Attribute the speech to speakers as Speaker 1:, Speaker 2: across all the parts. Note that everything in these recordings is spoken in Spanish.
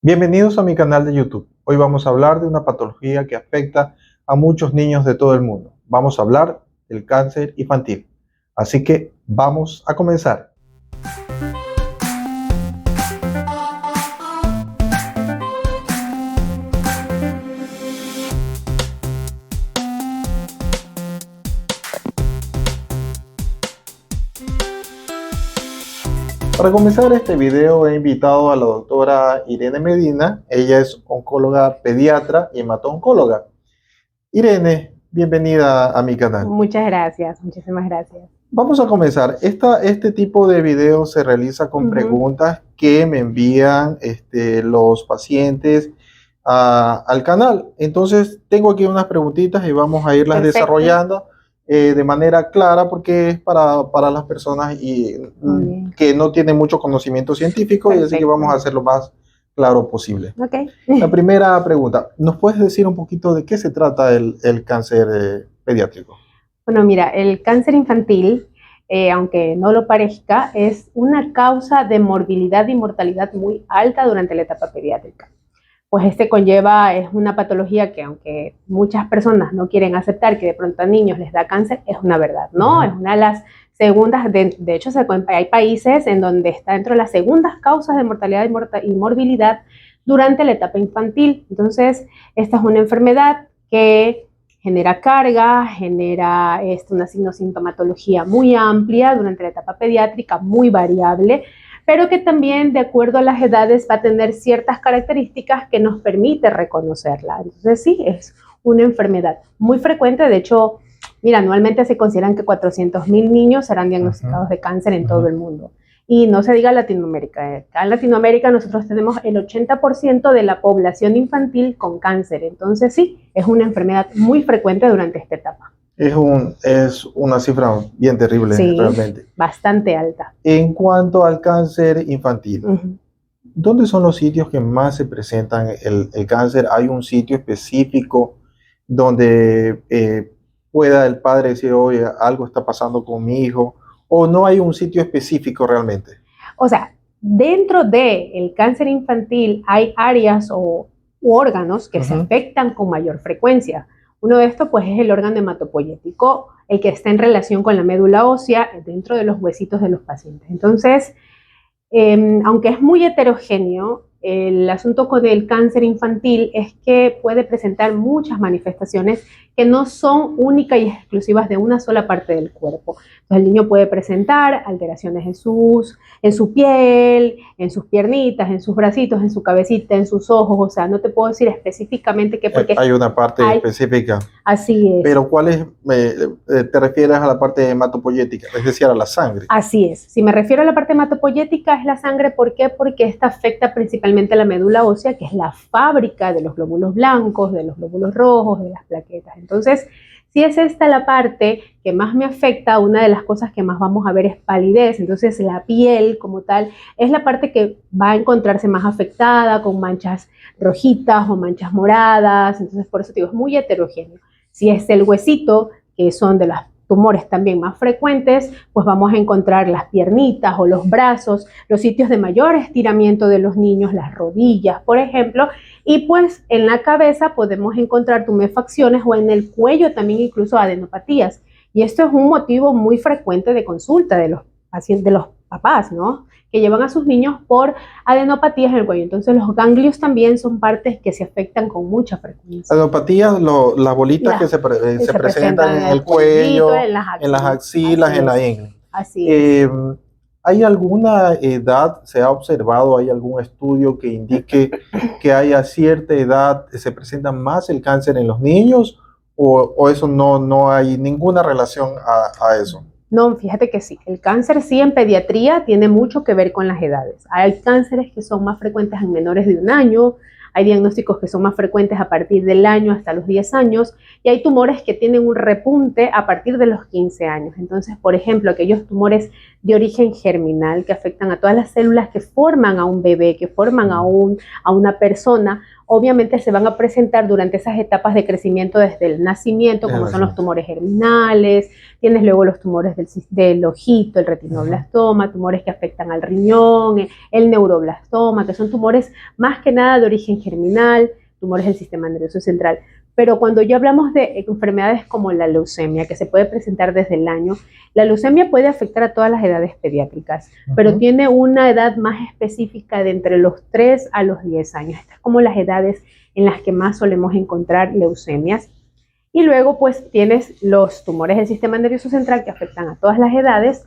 Speaker 1: Bienvenidos a mi canal de YouTube. Hoy vamos a hablar de una patología que afecta a muchos niños de todo el mundo. Vamos a hablar del cáncer infantil. Así que vamos a comenzar. Para comenzar este video he invitado a la doctora Irene Medina. Ella es oncóloga pediatra y hemato-oncóloga. Irene, bienvenida a mi canal.
Speaker 2: Muchas gracias, muchísimas gracias.
Speaker 1: Vamos a comenzar. Este tipo de video se realiza con preguntas que me envían los pacientes al canal. Entonces, tengo aquí unas preguntitas y vamos a irlas
Speaker 2: Perfecto.
Speaker 1: desarrollando de manera clara porque es para las personas que no tienen mucho conocimiento científico. Y así que vamos a hacer lo más claro posible.
Speaker 2: Okay.
Speaker 1: La primera pregunta, ¿nos puedes decir un poquito de qué se trata el cáncer pediátrico?
Speaker 2: Bueno, mira, el cáncer infantil, aunque no lo parezca, es una causa de morbilidad y mortalidad muy alta durante la etapa pediátrica. Pues es una patología que aunque muchas personas no quieren aceptar que de pronto a niños les da cáncer, es una verdad, ¿no? Es una de las segundas, de hecho hay países en donde está dentro de las segundas causas de mortalidad y morbilidad durante la etapa infantil. Entonces, esta es una enfermedad que genera carga, genera una sintomatología muy amplia durante la etapa pediátrica, muy variable, pero que también de acuerdo a las edades va a tener ciertas características que nos permite reconocerla. Entonces sí, es una enfermedad muy frecuente. De hecho, mira, anualmente se consideran que 400,000 niños serán diagnosticados de cáncer en todo el mundo. Y no se diga Latinoamérica. Acá en Latinoamérica nosotros tenemos el 80% de la población infantil con cáncer. Entonces sí, es una enfermedad muy frecuente durante esta etapa.
Speaker 1: Es una cifra bien terrible,
Speaker 2: sí,
Speaker 1: realmente.
Speaker 2: Bastante alta.
Speaker 1: En cuanto al cáncer infantil, ¿dónde son los sitios que más se presentan el cáncer? ¿Hay un sitio específico donde pueda el padre decir, oye, algo está pasando con mi hijo? ¿O no hay un sitio específico realmente?
Speaker 2: O sea, dentro del cáncer infantil hay áreas u órganos que se afectan con mayor frecuencia. Uno de estos pues es el órgano hematopoyético, el que está en relación con la médula ósea dentro de los huesitos de los pacientes. Entonces, aunque es muy heterogéneo, el asunto con el cáncer infantil es que puede presentar muchas manifestaciones que no son únicas y exclusivas de una sola parte del cuerpo. Entonces, el niño puede presentar alteraciones en su piel, en sus piernitas, en sus bracitos, en su cabecita, en sus ojos. O sea, no te puedo decir específicamente qué, porque
Speaker 1: hay una parte específica.
Speaker 2: Así es.
Speaker 1: Pero ¿cuál es? ¿Te refieres a la parte hematopoyética, es decir, a la sangre?
Speaker 2: Así es. Si me refiero a la parte hematopoyética es la sangre. ¿Por qué? Porque esta afecta principalmente a la médula ósea, que es la fábrica de los glóbulos blancos, de los glóbulos rojos, de las plaquetas. Entonces, si es esta la parte que más me afecta, una de las cosas que más vamos a ver es palidez. Entonces, la piel como tal es la parte que va a encontrarse más afectada, con manchas rojitas o manchas moradas. Entonces, por eso digo, es muy heterogéneo. Si es el huesito, que son de las tumores también más frecuentes, pues vamos a encontrar las piernitas o los brazos, los sitios de mayor estiramiento de los niños, las rodillas, por ejemplo, y pues en la cabeza podemos encontrar tumefacciones o en el cuello también incluso adenopatías. Y esto es un motivo muy frecuente de consulta de los pacientes, de los papás, ¿no? Que llevan a sus niños por adenopatías en el cuello. Entonces los ganglios también son partes que se afectan con mucha frecuencia.
Speaker 1: Adenopatías, las bolitas que se presentan en el cuello, en las axilas, en la ingle.
Speaker 2: Así es.
Speaker 1: ¿Hay alguna edad, se ha observado, hay algún estudio que indique que haya cierta edad se presenta más el cáncer en los niños o eso no hay ninguna relación a eso?
Speaker 2: No, fíjate que sí. El cáncer sí en pediatría tiene mucho que ver con las edades. Hay cánceres que son más frecuentes en menores de 1 año, hay diagnósticos que son más frecuentes a partir del año hasta los 10 años, y hay tumores que tienen un repunte a partir de los 15 años. Entonces, por ejemplo, aquellos tumores de origen germinal que afectan a todas las células que forman a un bebé, que forman a una persona, obviamente se van a presentar durante esas etapas de crecimiento desde el nacimiento, como son los tumores germinales, tienes luego los tumores del ojito, el retinoblastoma, tumores que afectan al riñón, el neuroblastoma, que son tumores más que nada de origen germinal, tumores del sistema nervioso central. Pero cuando ya hablamos de enfermedades como la leucemia, que se puede presentar desde el año, la leucemia puede afectar a todas las edades pediátricas, pero tiene una edad más específica de entre los 3 a los 10 años. Estas son como las edades en las que más solemos encontrar leucemias. Y luego pues tienes los tumores del sistema nervioso central que afectan a todas las edades,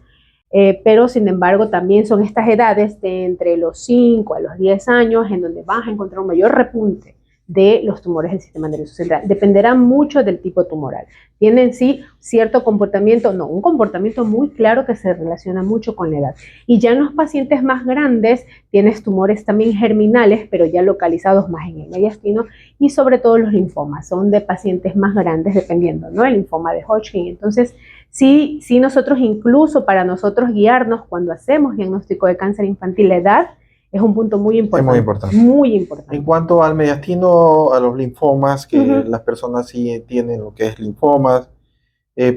Speaker 2: pero sin embargo también son estas edades de entre los 5 a los 10 años en donde vas a encontrar un mayor repunte de los tumores del sistema nervioso central. Dependerá mucho del tipo tumoral. Tienen sí cierto comportamiento, no, un comportamiento muy claro que se relaciona mucho con la edad. Y ya en los pacientes más grandes tienes tumores también germinales, pero ya localizados más en el mediastino, y sobre todo los linfomas, son de pacientes más grandes dependiendo, ¿no? El linfoma de Hodgkin. Entonces, sí nosotros incluso para nosotros guiarnos cuando hacemos diagnóstico de cáncer infantil, la edad es un punto muy importante.
Speaker 1: Es muy importante.
Speaker 2: Muy importante.
Speaker 1: En cuanto al mediastino, a los linfomas, que las personas sí entienden lo que es linfomas,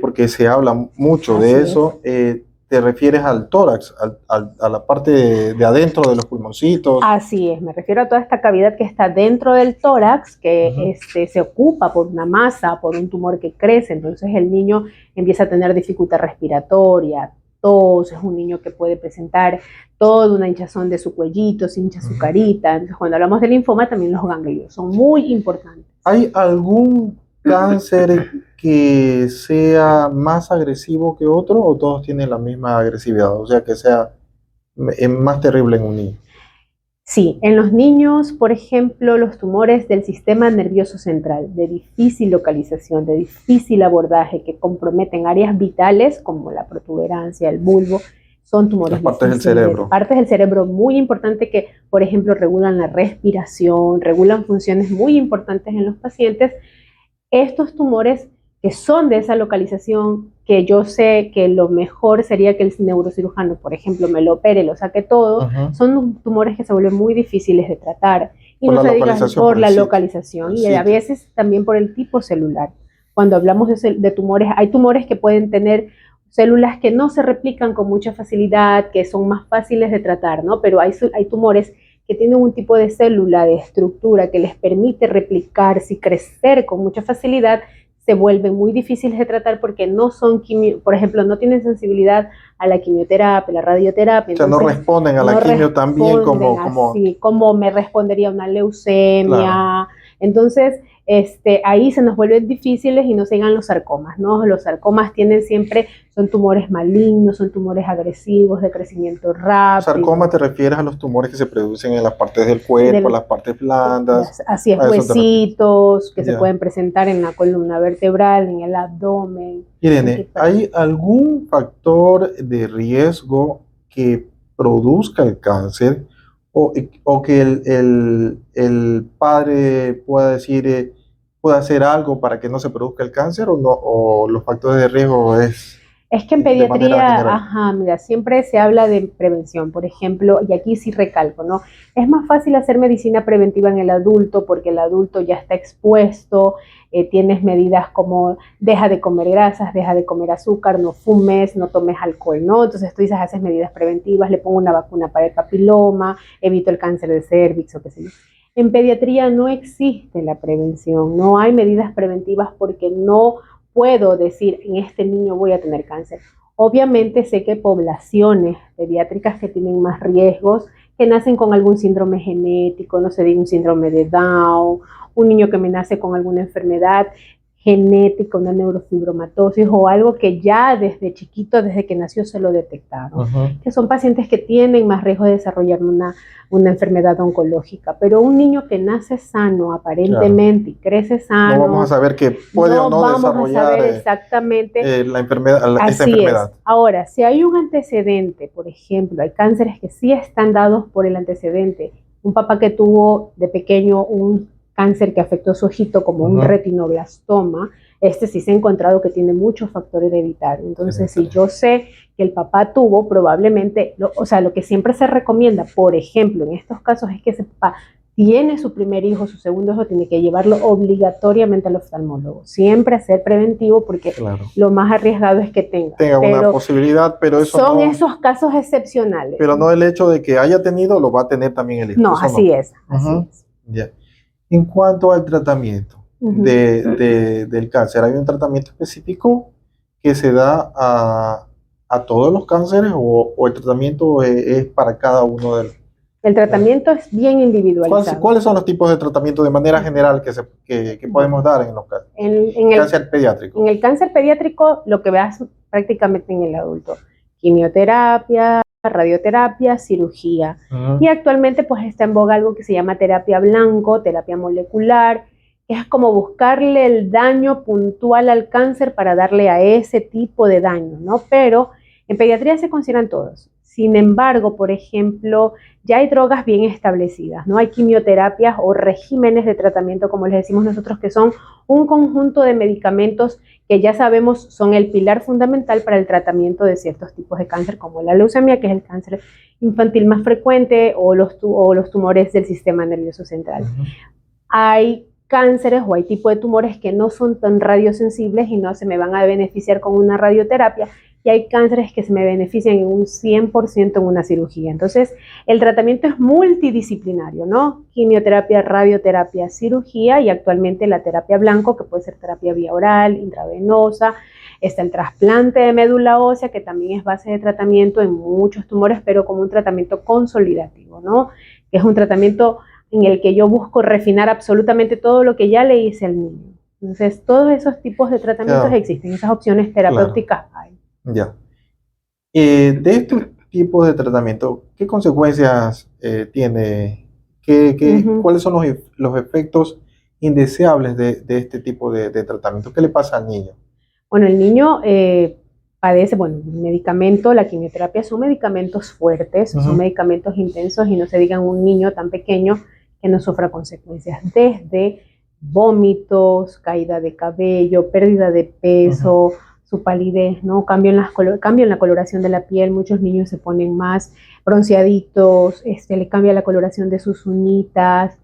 Speaker 1: porque se habla mucho de eso, te refieres al tórax, a la parte de adentro de los pulmoncitos.
Speaker 2: Así es, me refiero a toda esta cavidad que está dentro del tórax, que se ocupa por una masa, por un tumor que crece, entonces el niño empieza a tener dificultad respiratoria, tos, es un niño que puede presentar toda una hinchazón de su cuellito, se hincha su carita. Entonces, cuando hablamos de linfoma, también los ganglios son muy importantes.
Speaker 1: ¿Hay algún cáncer que sea más agresivo que otro o todos tienen la misma agresividad? O sea, que sea más terrible en un niño.
Speaker 2: Sí, en los niños, por ejemplo, los tumores del sistema nervioso central, de difícil localización, de difícil abordaje, que comprometen áreas vitales como la protuberancia, el bulbo, son tumores
Speaker 1: difíciles. Partes del cerebro.
Speaker 2: Partes del cerebro muy importantes que, por ejemplo, regulan la respiración, regulan funciones muy importantes en los pacientes. Estos tumores que son de esa localización, que yo sé que lo mejor sería que el neurocirujano, por ejemplo, me lo opere, lo saque todo, son tumores que se vuelven muy difíciles de tratar. Y
Speaker 1: por
Speaker 2: no se diga por la localización y a veces también por el tipo celular. Cuando hablamos de tumores, hay tumores que pueden tener células que no se replican con mucha facilidad, que son más fáciles de tratar, ¿no? Pero hay tumores que tienen un tipo de célula, de estructura que les permite replicarse y crecer con mucha facilidad, se vuelven muy difíciles de tratar porque no son por ejemplo, no tienen sensibilidad a la quimioterapia, la radioterapia.
Speaker 1: O sea, entonces, no responden a la quimio tan bien
Speaker 2: como me respondería una leucemia.
Speaker 1: Claro.
Speaker 2: Entonces, ahí se nos vuelven difíciles y no se llegan los sarcomas, ¿no? Los sarcomas son tumores malignos, son tumores agresivos, de crecimiento rápido.
Speaker 1: ¿Sarcoma te refieres a los tumores que se producen en las partes del cuerpo, las partes blandas?
Speaker 2: Así es, huesitos que se pueden presentar en la columna vertebral, en el abdomen.
Speaker 1: Irene, ¿hay algún factor de riesgo que produzca el cáncer? O que el padre pueda decir, pueda hacer algo para que no se produzca el cáncer o no, o los factores de riesgo es
Speaker 2: que en pediatría, mira, siempre se habla de prevención, por ejemplo, y aquí sí recalco, ¿no? Es más fácil hacer medicina preventiva en el adulto porque el adulto ya está expuesto, tienes medidas como deja de comer grasas, deja de comer azúcar, no fumes, no tomes alcohol, ¿no? Entonces tú dices, haces medidas preventivas, le pongo una vacuna para el papiloma, evito el cáncer de cervix o qué sé yo. En pediatría no existe la prevención, no hay medidas preventivas porque no puedo decir en este niño voy a tener cáncer. Obviamente sé que hay poblaciones pediátricas que tienen más riesgos, que nacen con algún síndrome genético, no sé, un síndrome de Down, un niño que me nace con alguna enfermedad genética, una neurofibromatosis o algo que ya desde chiquito, desde que nació se lo detectaron, que son pacientes que tienen más riesgo de desarrollar una enfermedad oncológica, pero un niño que nace sano aparentemente y crece sano,
Speaker 1: no vamos a saber que puede o no desarrollar
Speaker 2: exactamente
Speaker 1: esta enfermedad.
Speaker 2: Es. Ahora, si hay un antecedente, por ejemplo, hay cánceres que sí están dados por el antecedente un papá que tuvo de pequeño un cáncer que afectó su ojito como un retinoblastoma, este sí se ha encontrado que tiene muchos factores hereditarios. Entonces, si yo sé que el papá tuvo, probablemente, o sea, lo que siempre se recomienda, por ejemplo, en estos casos es que ese papá tiene su primer hijo, su segundo hijo, tiene que llevarlo obligatoriamente al oftalmólogo. Siempre ser preventivo porque lo más arriesgado es que tenga
Speaker 1: una posibilidad, pero eso
Speaker 2: son esos casos excepcionales.
Speaker 1: Pero no el hecho de que haya tenido, lo va a tener también el hijo.
Speaker 2: No, así es.
Speaker 1: Yeah. En cuanto al tratamiento del cáncer, ¿hay un tratamiento específico que se da a todos los cánceres o el tratamiento es para cada uno de los?
Speaker 2: El tratamiento es bien individualizado.
Speaker 1: ¿Cuáles son los tipos de tratamiento de manera general que podemos dar en los casos? En el cáncer pediátrico.
Speaker 2: En el cáncer pediátrico, lo que veas prácticamente en el adulto: quimioterapia, radioterapia, cirugía. Y actualmente pues está en boga algo que se llama terapia blanco, terapia molecular, que es como buscarle el daño puntual al cáncer para darle a ese tipo de daño, ¿no? Pero en pediatría se consideran todos. Sin embargo, por ejemplo, ya hay drogas bien establecidas, ¿no? Hay quimioterapias o regímenes de tratamiento, como les decimos nosotros, que son un conjunto de medicamentos que ya sabemos son el pilar fundamental para el tratamiento de ciertos tipos de cáncer, como la leucemia, que es el cáncer infantil más frecuente, o los tumores del sistema nervioso central. Hay cánceres o hay tipos de tumores que no son tan radiosensibles y no se me van a beneficiar con una radioterapia, y hay cánceres que se me benefician en un 100% en una cirugía. Entonces, el tratamiento es multidisciplinario, ¿no? Quimioterapia, radioterapia, cirugía, y actualmente la terapia blanco, que puede ser terapia vía oral, intravenosa. Está el trasplante de médula ósea, que también es base de tratamiento en muchos tumores, pero como un tratamiento consolidativo, ¿no? Que es un tratamiento en el que yo busco refinar absolutamente todo lo que ya le hice al niño. Entonces, todos esos tipos de tratamientos existen, esas opciones terapéuticas hay.
Speaker 1: Ya. De estos tipos de tratamiento, ¿qué consecuencias tiene? ¿Cuáles son los efectos indeseables de este tipo de tratamiento? ¿Qué le pasa al niño?
Speaker 2: Bueno, el niño padece, el medicamento, la quimioterapia son medicamentos fuertes, son medicamentos intensos, y no se diga en un niño tan pequeño que no sufra consecuencias, desde vómitos, caída de cabello, pérdida de peso, su palidez, ¿no? Cambio en la coloración de la piel. Muchos niños se ponen más bronceaditos, le cambia la coloración de sus uñitas,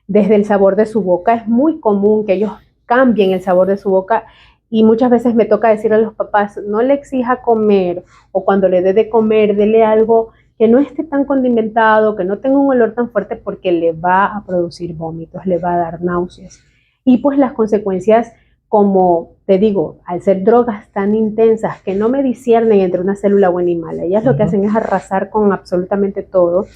Speaker 2: desde el sabor de su boca. Es muy común que ellos cambien el sabor de su boca, y muchas veces me toca decirle a los papás: no le exija comer, o cuando le dé de comer, dele algo que no esté tan condimentado, que no tenga un olor tan fuerte, porque le va a producir vómitos, le va a dar náuseas. Y pues las consecuencias, como te digo, al ser drogas tan intensas que no me disciernen entre una célula buena y mala, ellas lo que hacen es arrasar con absolutamente todo.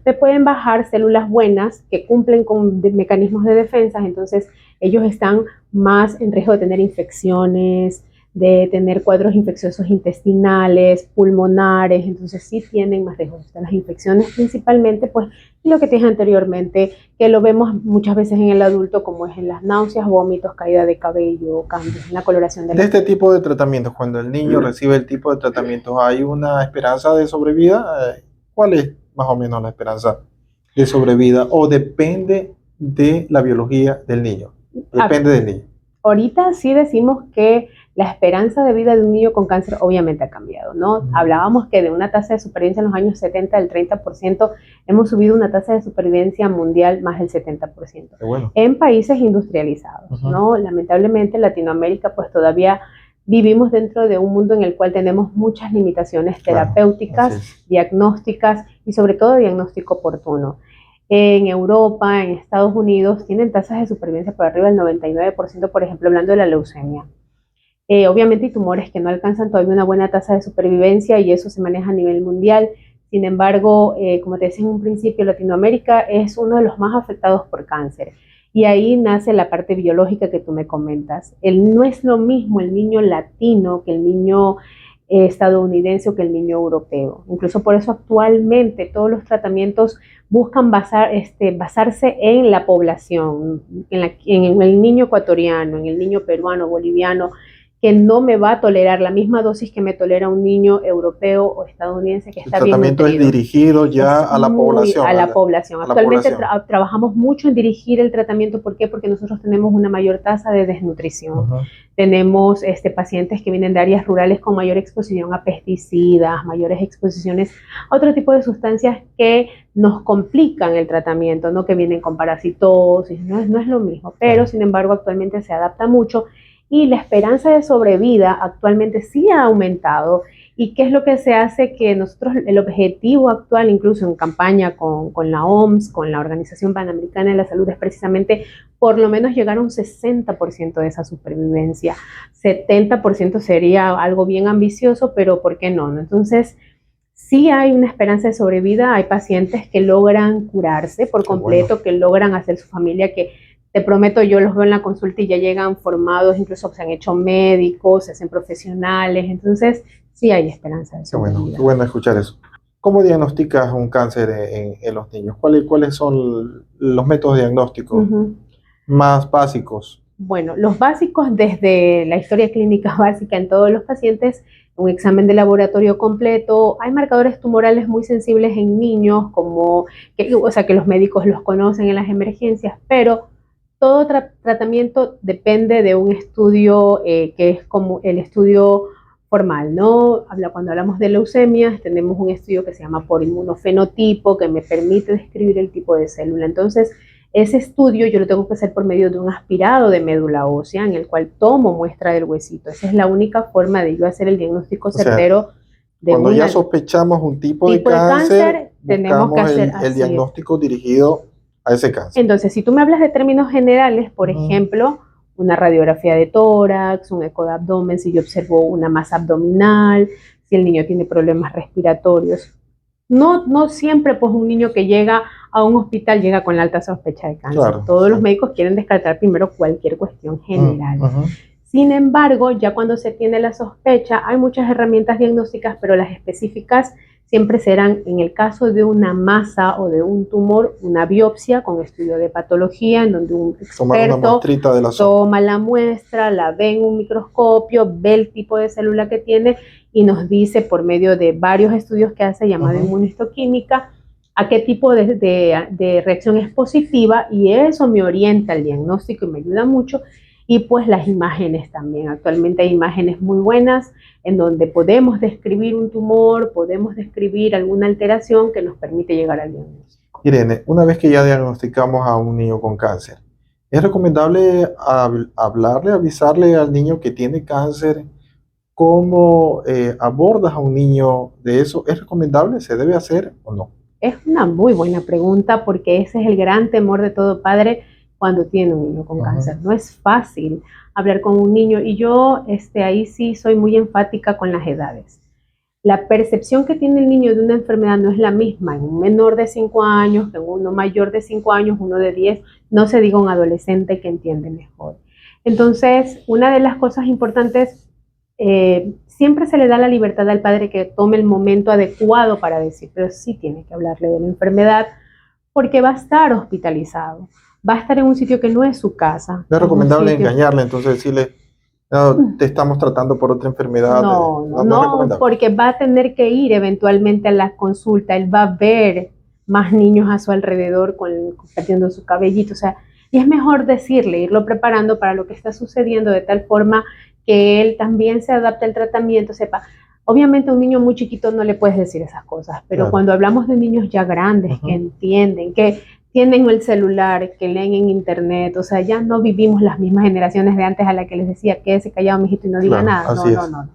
Speaker 2: Me pueden bajar células buenas que cumplen con mecanismos de defensa, entonces ellos están más en riesgo de tener infecciones, de tener cuadros infecciosos intestinales, pulmonares. Entonces sí tienen más riesgo de las infecciones, principalmente pues lo que te dije anteriormente, que lo vemos muchas veces en el adulto, como es en las náuseas, vómitos, caída de cabello, cambios en la coloración de la piel.
Speaker 1: De este tipo de tratamientos, cuando el niño recibe el tipo de tratamientos, ¿hay una esperanza de sobrevida? ¿Cuál es más o menos la esperanza de sobrevida? ¿O depende de la biología del niño? Depende del niño.
Speaker 2: Ahorita sí decimos que la esperanza de vida de un niño con cáncer obviamente ha cambiado, ¿no? Hablábamos que de una tasa de supervivencia en los años 70 del 30%, hemos subido una tasa de supervivencia mundial más del 70%. En países industrializados, ¿no? Lamentablemente en Latinoamérica pues todavía vivimos dentro de un mundo en el cual tenemos muchas limitaciones terapéuticas, diagnósticas y sobre todo diagnóstico oportuno. En Europa, en Estados Unidos, tienen tasas de supervivencia por arriba del 99%, por ejemplo, hablando de la leucemia. Obviamente hay tumores que no alcanzan todavía una buena tasa de supervivencia, y eso se maneja a nivel mundial. Sin embargo, como te decía en un principio, Latinoamérica es uno de los más afectados por cáncer. Y ahí nace la parte biológica que tú me comentas. No es lo mismo el niño latino que el niño estadounidense o que el niño europeo. Incluso por eso actualmente todos los tratamientos buscan basarse en la población, en el niño ecuatoriano, en el niño peruano, boliviano, que no me va a tolerar la misma dosis que me tolera un niño europeo o estadounidense que está bien nutrido.
Speaker 1: El tratamiento es dirigido ya a la población.
Speaker 2: A la población. Actualmente trabajamos mucho en dirigir el tratamiento. ¿Por qué? Porque nosotros tenemos una mayor tasa de desnutrición. Tenemos pacientes que vienen de áreas rurales con mayor exposición a pesticidas, mayores exposiciones a otro tipo de sustancias que nos complican el tratamiento, ¿no? Que vienen con parasitosis, no es lo mismo, pero sin embargo actualmente se adapta mucho y la esperanza de sobrevida actualmente sí ha aumentado. ¿Y qué es lo que se hace? Que nosotros, el objetivo actual, incluso en campaña con la OMS, con la Organización Panamericana de la Salud, es precisamente por lo menos llegar a un 60% de esa supervivencia. 70% sería algo bien ambicioso, pero ¿por qué no? Entonces, sí hay una esperanza de sobrevida, hay pacientes que logran curarse por completo, que logran hacer su familia, que te prometo, yo los veo en la consulta y ya llegan formados, incluso se han hecho médicos, se hacen profesionales, entonces sí hay esperanza de sobrevida.
Speaker 1: Qué bueno escuchar eso. ¿Cómo diagnosticas un cáncer en los niños? ¿Cuáles son los métodos diagnósticos más básicos?
Speaker 2: Bueno, los básicos desde la historia clínica básica en todos los pacientes, un examen de laboratorio completo, hay marcadores tumorales muy sensibles en niños, que los médicos los conocen en las emergencias, pero todo tratamiento depende de un estudio que es como el estudio formal, ¿no? Cuando hablamos de leucemias, tenemos un estudio que se llama por inmunofenotipo, que me permite describir el tipo de célula. Entonces, ese estudio yo lo tengo que hacer por medio de un aspirado de médula ósea, en el cual tomo muestra del huesito. Esa es la única forma de yo hacer el diagnóstico certero.
Speaker 1: Cuando ya sospechamos un tipo de cáncer,
Speaker 2: tenemos que hacer
Speaker 1: el diagnóstico dirigido a ese cáncer.
Speaker 2: Entonces, si tú me hablas de términos generales, por ejemplo, una radiografía de tórax, un eco de abdomen, si yo observo una masa abdominal, si el niño tiene problemas respiratorios. No siempre pues un niño que llega a un hospital llega con la alta sospecha de cáncer.
Speaker 1: Claro,
Speaker 2: Todos los médicos quieren descartar primero cualquier cuestión general. Sin embargo, ya cuando se tiene la sospecha, hay muchas herramientas diagnósticas, pero las específicas siempre serán, en el caso de una masa o de un tumor, una biopsia con estudio de patología, en donde un experto toma la muestra, la ve en un microscopio, ve el tipo de célula que tiene y nos dice por medio de varios estudios que hace, llamado inmunistoquímica, a qué tipo de reacción es positiva, y eso me orienta al diagnóstico y me ayuda mucho. Y pues las imágenes también. Actualmente hay imágenes muy buenas en donde podemos describir un tumor, podemos describir alguna alteración que nos permite llegar al diagnóstico.
Speaker 1: Irene, una vez que ya diagnosticamos a un niño con cáncer, ¿es recomendable avisarle al niño que tiene cáncer? ¿Cómo abordas a un niño de eso? ¿Es recomendable? ¿Se debe hacer o no?
Speaker 2: Es una muy buena pregunta, porque ese es el gran temor de todo padre cuando tiene un niño con cáncer. No es fácil hablar con un niño, y yo ahí sí soy muy enfática con las edades. La percepción que tiene el niño de una enfermedad no es la misma en un menor de 5 años que en uno mayor de 5 años, uno de 10, no se diga un adolescente que entiende mejor. Entonces, una de las cosas importantes, siempre se le da la libertad al padre que tome el momento adecuado para decir, pero sí tiene que hablarle de la enfermedad, porque va a estar hospitalizado. Va a estar en un sitio que no es su casa.
Speaker 1: No es recomendable engañarle, entonces decirle, no, te estamos tratando por otra enfermedad.
Speaker 2: No, porque va a tener que ir eventualmente a la consulta. Él va a ver más niños a su alrededor compartiendo su cabellito. O sea, y es mejor decirle, irlo preparando para lo que está sucediendo, de tal forma que él también se adapte al tratamiento, sepa. Obviamente a un niño muy chiquito no le puedes decir esas cosas, pero cuando hablamos de niños ya grandes, que entienden, que tienen el celular, que leen en internet, o sea, ya no vivimos las mismas generaciones de antes a la que les decía, quédese callado, mijito, y no diga nada. No.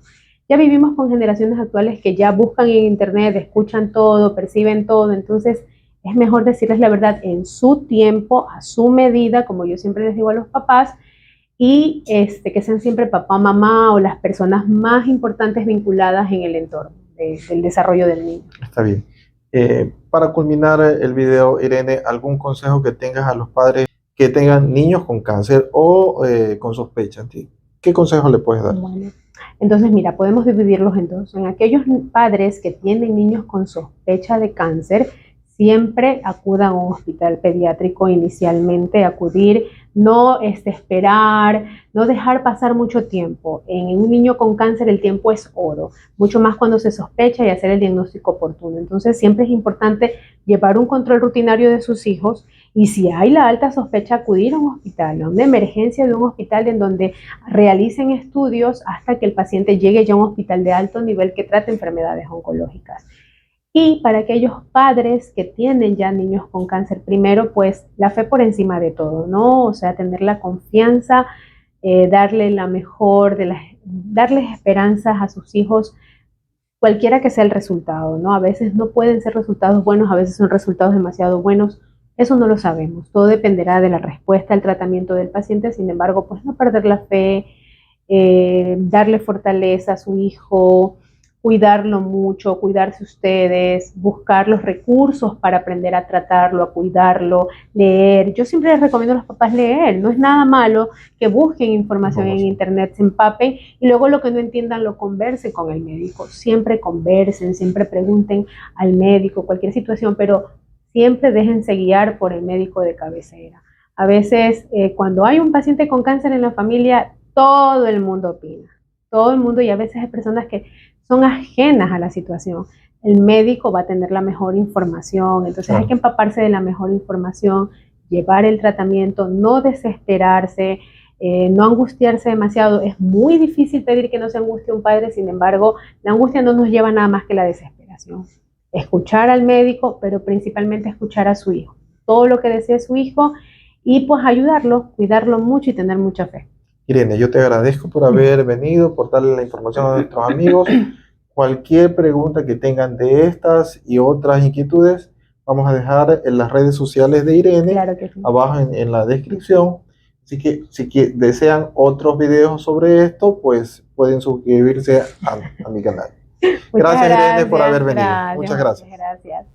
Speaker 2: Ya vivimos con generaciones actuales que ya buscan en internet, escuchan todo, perciben todo. Entonces es mejor decirles la verdad en su tiempo, a su medida, como yo siempre les digo a los papás, y que sean siempre papá, mamá o las personas más importantes vinculadas en el entorno del desarrollo del niño.
Speaker 1: Está bien. Para culminar el video, Irene, ¿algún consejo que tengas a los padres que tengan niños con cáncer o con sospecha? ¿Qué consejo le puedes dar?
Speaker 2: Bueno, entonces mira, podemos dividirlos en dos. En aquellos padres que tienen niños con sospecha de cáncer, siempre acudan a un hospital pediátrico inicialmente, acudir no esperar, no dejar pasar mucho tiempo. En un niño con cáncer el tiempo es oro, mucho más cuando se sospecha y hacer el diagnóstico oportuno. Entonces siempre es importante llevar un control rutinario de sus hijos y si hay la alta sospecha acudir a un hospital, a una emergencia de un hospital en donde realicen estudios hasta que el paciente llegue ya a un hospital de alto nivel que trate enfermedades oncológicas. Y para aquellos padres que tienen ya niños con cáncer, primero, pues la fe por encima de todo, ¿no? O sea, tener la confianza, darle la mejor, darles esperanzas a sus hijos, cualquiera que sea el resultado, ¿no? A veces no pueden ser resultados buenos, a veces son resultados demasiado buenos, eso no lo sabemos, todo dependerá de la respuesta al tratamiento del paciente, sin embargo, pues no perder la fe, darle fortaleza a su hijo, cuidarlo mucho, cuidarse ustedes, buscar los recursos para aprender a tratarlo, a cuidarlo, leer. Yo siempre les recomiendo a los papás leer, no es nada malo que busquen información en internet, se empapen y luego lo que no entiendan lo conversen con el médico. Siempre conversen, siempre pregunten al médico cualquier situación, pero siempre déjense guiar por el médico de cabecera. A veces cuando hay un paciente con cáncer en la familia, todo el mundo opina, todo el mundo, y a veces hay personas que son ajenas a la situación. El médico va a tener la mejor información, entonces hay que empaparse de la mejor información, llevar el tratamiento, no desesperarse, no angustiarse demasiado. Es muy difícil pedir que no se angustie un padre, sin embargo, la angustia no nos lleva nada más que la desesperación. Escuchar al médico, pero principalmente escuchar a su hijo, todo lo que desee su hijo y pues ayudarlo, cuidarlo mucho y tener mucha fe.
Speaker 1: Irene, yo te agradezco por haber venido, por darle la información a nuestros amigos. Cualquier pregunta que tengan de estas y otras inquietudes, vamos a dejar en las redes sociales de Irene,
Speaker 2: claro que sí,
Speaker 1: abajo en la descripción. Así que si desean otros videos sobre esto, pues pueden suscribirse a mi canal. Gracias, Irene, por haber venido. Muchas gracias.
Speaker 2: Gracias.